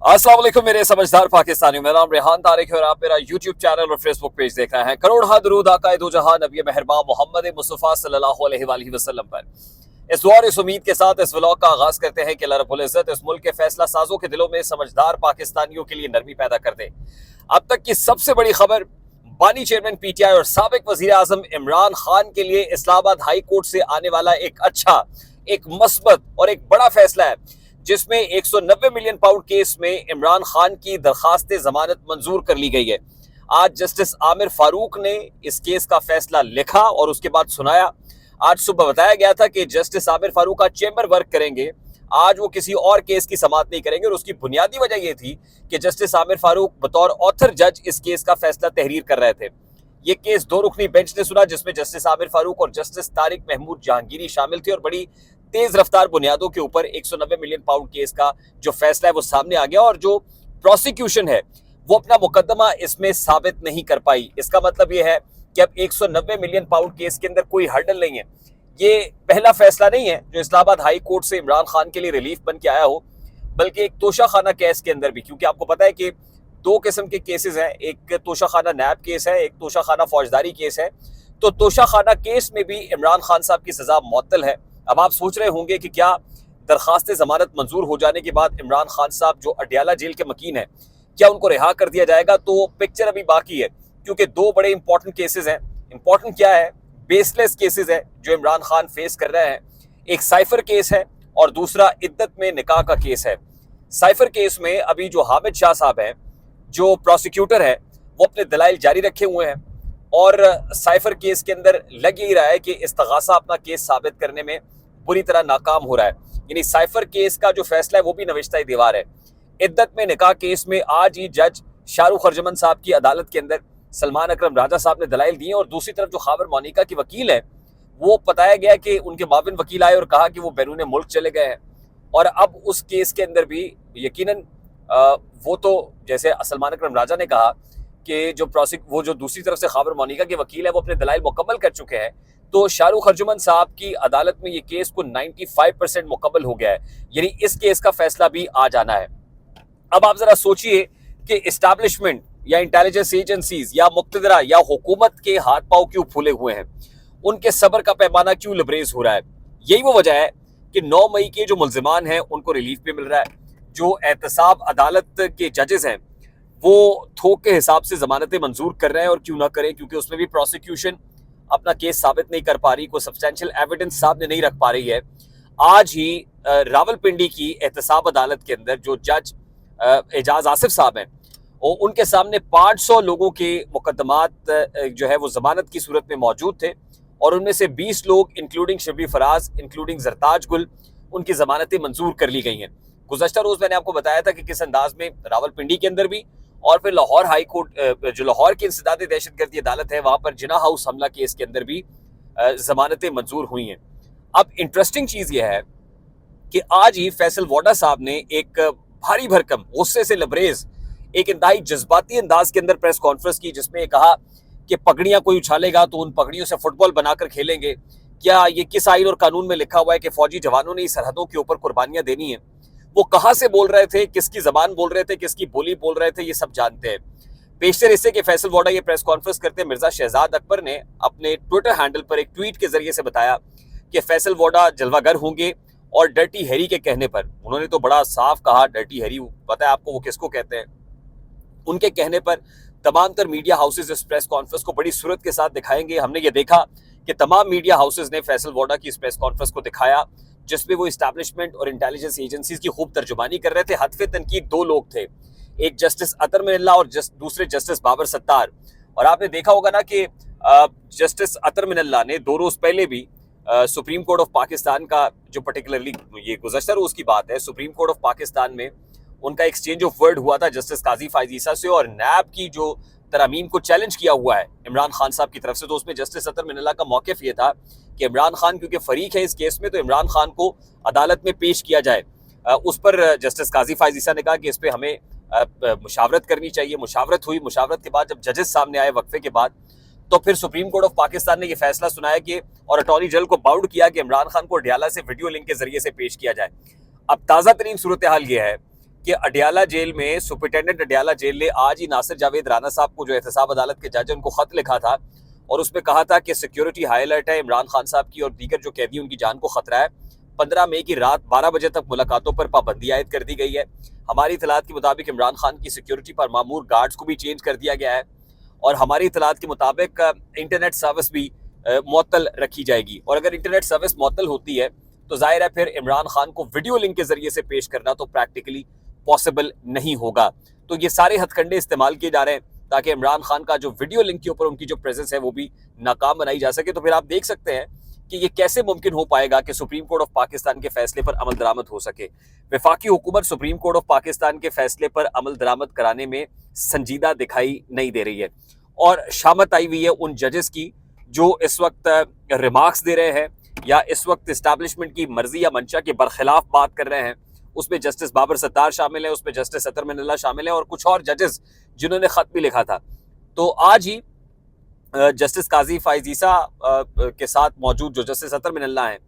अस्सलाम वालेकुम मेरे समझदार पाकिस्तानियों। मेरा नाम रेहान तारिक है और आप मेरा यूट्यूब चैनल और फेसबुक पेज देख रहे हैं। करोड़ हा दरूद आका दो जहां नबी मेहरबान मोहम्मद मुस्तफा सल्लल्लाहु अलैहि वसल्लम पर। इस दुआ और इस उम्मीद के साथ इस व्लॉग का आगाज करते हैं कि अल्लाह रब्बुल इज्जत इस मुल्क के फैसला साजों के दिलों में समझदार पाकिस्तानियों के लिए नरमी पैदा कर दे। अब तक की सबसे बड़ी खबर, बानी चेयरमैन पीटीआई और साबिक वजीर आजम इमरान खान के लिए इस्लामाबाद हाई कोर्ट से आने वाला एक अच्छा, एक मस्बत और एक बड़ा फैसला है, जिसमें 190 मिलियन पाउंड केस में इमरान खान की दरखास्त जमानत मंजूर कर ली गई है। आज जस्टिस आमिर फारूक ने इस केस का फैसला लिखा और उसके बाद सुनाया। आज सुबह बताया गया था कि जस्टिस आमिर फारूक आज चेंबर वर्क करेंगे, आज वो किसी और केस की समाअत नहीं करेंगे। और उसकी बुनियादी वजह यह थी कि जस्टिस आमिर फारूक बतौर ऑथर जज इस केस का फैसला तहरीर कर रहे थे। ये केस दो रुकनी बेंच ने सुना, जिसमें जस्टिस आमिर फारूक और जस्टिस तारिक महमूद जहांगीरी शामिल थे और बड़ी तेज रफ्तार बुनियादों के ऊपर 190 मिलियन पाउंड केस का जो फैसला है वो सामने आ गया। और जो प्रोसिक्यूशन है वो अपना मुकदमा इसमें साबित नहीं कर पाई। इसका मतलब ये है कि अब 190 मिलियन पाउंड केस के अंदर कोई हर्डल नहीं है। ये पहला फैसला नहीं है जो इस्लामाबाद हाई कोर्ट से इमरान खान के लिए रिलीफ बन के आया हो, बल्कि एक तोशाखाना केस के अंदर भी, क्योंकि आपको पता है कि दो किस्म के केसेस हैं, एक तोशाखाना नैब केस है, एक तोशाखाना फौजदारी केस है। तो तोशाखाना केस में भी इमरान खान साहब की सजा मुअत्तल है। अब आप सोच रहे होंगे कि क्या दरखास्त जमानत मंजूर हो जाने के बाद इमरान खान साहब जो अडियाला जेल के मकीन है, क्या उनको रिहा कर दिया जाएगा? तो पिक्चर अभी बाकी है, क्योंकि दो बड़े इंपॉर्टेंट केसेस हैं। इंपॉर्टेंट क्या है? बेसलेस केसेस है जो इमरान खान फेस कर रहे हैं। एक साइफर केस है और दूसरा इद्दत में निकाह का केस है। साइफर केस में अभी जो हामिद शाह साहब हैं, जो प्रोसिक्यूटर है, वो अपने दलाइल जारी रखे हुए हैं और साइफर केस के अंदर लग यही रहा है कि इस्तगासा अपना केस साबित करने में बुरी तरह नाकाम हो रहा है। यानी साइफर केस का जो फैसला है वो भी नविश्ता दीवार है। इद्दत में निकाह केस में आज ही जज शाहरुख खरजमन साहब की अदालत के अंदर सलमान अकरम राजा साहब ने दलाइल दिए और दूसरी तरफ जो खाबर मोनिका की वकील है, वो बताया गया कि उनके माविन वकील आए और कहा कि वो बैरून मुल्क चले गए हैं। और अब उस केस के अंदर भी यकीनन वो तो जैसे सलमान अकरम राजा ने कहा कि वो जो दूसरी तरफ से खाबर मोनिका के वकील है वो अपने दलाइल मुकम्मल कर चुके हैं। तो शाहरुख खरजुमन साहब की अदालत में ये केस को 95% मुकम्मल हो गया है, यानी इस केस का फैसला भी आ जाना है। अब आप जरा सोचिए कि इस्टेब्लिशमेंट या इंटेलिजेंस एजेंसीज या मुक्तदरा या हुकूमत के हाथ पांव क्यों फूले हुए हैं, उनके सब्र का पैमाना क्यों लबरेज हो रहा है? यही वो वजह है कि 9 मई के जो मुल्जिमान हैं उनको रिलीफ भी मिल रहा है। जो एहतसाब अदालत के जजेस हैं वो थोक के हिसाब से जमानतें मंजूर कर रहे हैं, और क्यों ना करें, क्योंकि उसमें भी प्रोसिक्यूशन अपना केस साबित नहीं कर पा रही, कोई सब्सटेंशियल एविडेंस सामने नहीं रख पा रही है। आज ही रावलपिंडी की एहतसाब अदालत के अंदर जो जज एजाज आसिफ साहब हैं, उनके सामने 500 लोगों के मुकदमात जो है वो जमानत की सूरत में मौजूद थे और उनमें से 20 लोग इंक्लूडिंग शबली फराज, इंक्लूडिंग जरताज गुल, उनकी जमानतें मंजूर कर ली गई हैं। गुज़श्ता रोज मैंने आपको बताया था कि किस अंदाज में रावलपिंडी के अंदर भी और फिर लाहौर हाई कोर्ट जो लाहौर की इंसदाद दहशतगर्दी अदालत है, वहां पर जिना हाउस हमला केस के अंदर भी जमानतें मंजूर हुई हैं। अब इंटरेस्टिंग चीज यह है कि आज ही फैसल वोडा साहब ने एक भारी भरकम गुस्से से लबरेज एक इंतहाई जज्बाती अंदाज के अंदर प्रेस कॉन्फ्रेंस की, जिसमें कहा कि पगड़ियां कोई उछालेगा तो उन पगड़ियों से फुटबॉल बनाकर खेलेंगे। क्या ये किस आइन और कानून में लिखा हुआ है कि फौजी जवानों ने इस सरहदों के ऊपर कुर्बानियां देनी है? वो कहां से बोल रहे थे, किसकी जबान बोल रहे थे, किसकी बोली बोल रहे थे, ये सब जानते हैं। पेशतर इससे कि फैसल वोडा ये प्रेस कॉन्फ्रेंस करते मिर्जा शहजाद अकबर ने अपने ट्विटर हैंडल पर एक ट्वीट के जरिए से बताया कि फैसल वोडा जलवागर होंगे और डर्टी हैरी के कहने पर, उन्होंने तो बड़ा साफ कहा डर्टी हैरी, पता है आपको वो किसको कहते हैं, उनके कहने पर तमाम तर मीडिया हाउसेज इस प्रेस कॉन्फ्रेंस को बड़ी सूरत के साथ दिखाएंगे। हमने ये देखा कि तमाम मीडिया हाउसेज ने फैसल वोडा की इस प्रेस कॉन्फ्रेंस को दिखाया, जिसमें वो इस्टेब्लिशमेंट और इंटेलिजेंस एजेंसीज की खूब तर्जुमानी कर रहे थे। हत्फे तनकीद दो लोग थे, एक जस्टिस अतर मिनल्ला और दूसरे जस्टिस बाबर सत्तार। और आपने देखा होगा ना कि जस्टिस अतर मिनल्ला ने 2 रोज पहले भी सुप्रीम कोर्ट ऑफ पाकिस्तान का जो पर्टिकुलरली ये गुज़श्ता रोज की बात है, सुप्रीम कोर्ट ऑफ पाकिस्तान में उनका एक्सचेंज ऑफ वर्ड हुआ था जस्टिस काजी फायज ईसा से, और नैब की जो तरामीम को चैलेंज किया हुआ है इमरान खान साहब की तरफ से, तो उसमें जस्टिस अतर मिनल्ला का मौक़िफ़ ये था कि इमरान खान क्योंकि फरीक है इस केस में, तो इमरान खान को अदालत में पेश किया जाए। उस पर जस्टिस काजी फायज ईसा ने कहा कि इस पर हमें मुशावरत करनी चाहिए। मुशावरत हुई, मुशावरत के बाद जब जजेस सामने आए वक्फे के बाद, तो फिर सुप्रीम कोर्ट ऑफ पाकिस्तान ने यह फैसला सुनाया कि और अटॉर्नी जनरल को बाउंड किया कि इमरान खान को अडियाला से वीडियो लिंक के जरिए से पेश किया जाए। अब ताज़ा तरीन सूरत हाल यह है कि अडयाला जेल में सुपरिटेंडेंट अडयाला जेल ने आज ही नासिर जावेद राना साहब को, जो एहतसाब अदालत के जज, उनको खत लिखा था और उसमें कहा था कि सिक्योरिटी हाई अलर्ट है, इमरान खान साहब की और दीगर जो कैदी उनकी जान को खतरा है। 15 मई की रात 12 बजे तक मुलाकातों पर पाबंदी आयद कर दी गई है। हमारी इतलात के मुताबिक इमरान खान की सिक्योरिटी पर मामूर गार्ड्स को भी चेंज कर दिया गया है और हमारी इतलात के मुताबिक इंटरनेट सर्विस भी मुअत्तल रखी जाएगी। और अगर इंटरनेट सर्विस मुअत्तल होती है तो जाहिर है फिर इमरान खान को वीडियो लिंक के जरिए से पेश करना तो प्रैक्टिकली पॉसिबल नहीं होगा। तो ये सारे हथकंडे इस्तेमाल किए जा रहे हैं ताकि इमरान खान का जो वीडियो लिंक के ऊपर उनकी जो प्रेजेंस है वो भी नाकाम बनाई जा सके। तो फिर आप देख सकते हैं कि ये कैसे मुमकिन हो पाएगा कि सुप्रीम कोर्ट ऑफ पाकिस्तान के फैसले पर अमल दरामद हो सके। वफाकी हुकूमत सुप्रीम कोर्ट ऑफ पाकिस्तान के फैसले पर अमल दरामद कराने में संजीदा दिखाई नहीं दे रही है और शामत आई हुई है उन जजेस की जो इस वक्त रिमार्क्स दे रहे हैं या इस वक्त इस्टेब्लिशमेंट की मर्जी या मंशा के बरखिलाफ बात कर रहे हैं। उसमें जस्टिस बाबर सत्तार शामिल है, उसमें जस्टिस अतर मिनल्ला शामिल है और कुछ और जजेस जिन्होंने खत भी लिखा था। तो आज ही जस्टिस काजी फाइज ईसा के साथ मौजूद जो जस्टिस अतर मिनल्ला हैं,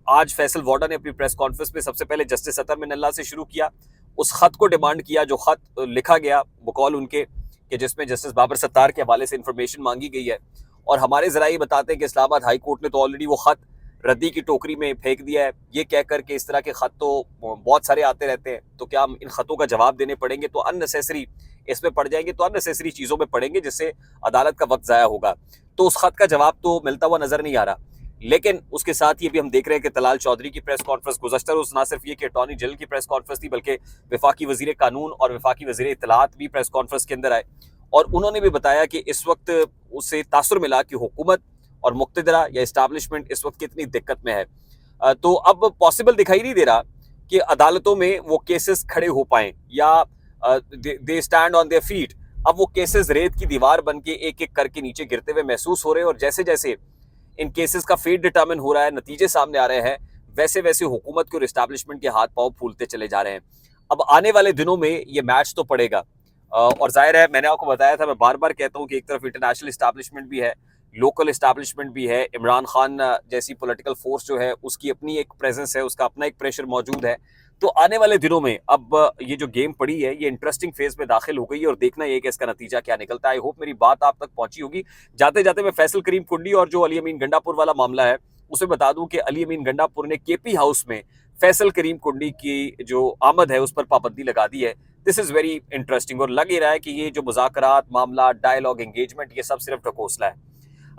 आज फैसल वार्डा ने अपनी प्रेस कॉन्फ्रेंस में सबसे पहले जस्टिस अतर मिनल्ला से शुरू किया, उस खत को डिमांड किया जो खत लिखा गया बकौल उनके कि जिसमें जस्टिस बाबर सत्तार के हवाले से इंफॉर्मेशन मांगी गई है। और हमारे जराये बताते हैं कि इस्लामाबाद हाई कोर्ट ने तो ऑलरेडी वो खत रद्दी की टोकरी में फेंक दिया है, ये कहकर के इस तरह के खत तो बहुत सारे आते रहते हैं, तो क्या हम इन खतों का जवाब देने पड़ेंगे तो अननेसेसरी इसमें पड़ जाएंगे, तो अननेसेसरी चीज़ों में पड़ेंगे जिससे अदालत का वक्त ज़ाया होगा। तो उस खत का जवाब तो मिलता हुआ नजर नहीं आ रहा। लेकिन उसके साथ ही भी हम देख रहे हैं कि तलाल चौधरी की प्रेस कॉन्फ्रेंस गुज़श्ता रोज़ ना सिर्फ ये कि अटॉर्नी जनरल की प्रेस कॉन्फ्रेंस थी बल्कि वफाकी वज़ीर कानून और वफाकी वज़ीर इत्तलात भी प्रेस कॉन्फ्रेंस के अंदर आए और उन्होंने भी बताया कि इस वक्त उससे तासुर मिला कि हुकूमत और मुक्तदरा या इस्टेब्लिशमेंट इस वक्त कितनी दिक्कत में है। तो अब पॉसिबल दिखाई नहीं दे रहा कि अदालतों में वो केसेस खड़े हो पाएं या they stand on their feet. अब वो केसेस रेत की दीवार बन के एक एक करके नीचे गिरते हुए महसूस हो रहे हैं और जैसे जैसे इन केसेस का फेट डिटर्मिन हो रहा है, नतीजे सामने आ रहे हैं, वैसे वैसे हुकूमत के और इस्टेब्लिशमेंट के हाथ पांव फूलते चले जा रहे हैं। अब आने वाले दिनों में ये मैच तो पड़ेगा और जाहिर है मैंने आपको बताया था, मैं बार बार कहता हूँ कि एक तरफ इंटरनेशनल इस्टेब्लिशमेंट भी है, लोकल इस्टेब्लिशमेंट भी है, इमरान खान जैसी पॉलिटिकल फोर्स जो है उसकी अपनी एक प्रेजेंस है, उसका अपना एक प्रेशर मौजूद है। तो आने वाले दिनों में अब ये जो गेम पड़ी है ये इंटरेस्टिंग फेज में दाखिल हो गई है और देखना ये कि इसका नतीजा क्या निकलता है। आई होप मेरी बात आप तक पहुंची होगी। जाते जाते मैं फैसल करीम कुंडी और जो अली अमीन गंडापुर वाला मामला है उसे बता दूं कि अली अमीन गंडापुर ने केपी हाउस में फैसल करीम कुंडी की जो आमद है उस पर पाबंदी लगा दी है। दिस इज वेरी इंटरेस्टिंग और लग ही रहा है कि ये जो मुज़ाकरात, मामला, डायलॉग, एंगेजमेंट, ये सब सिर्फ ढकोसला है।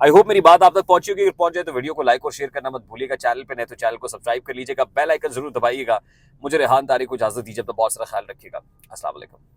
आई होप मेरी बात आप तक पहुंची होगी। अगर पहुंच जाए तो वीडियो को लाइक और शेयर करना मत भूलिएगा। चैनल पे नए तो चैनल को सब्सक्राइब कर लीजिएगा, बेल आइकन जरूर दबाइएगा। मुझे रेहान तारिक को इजाजत दीजिए, तो बहुत सारा ख्याल रखिएगा। अस्सलाम वालेकुम।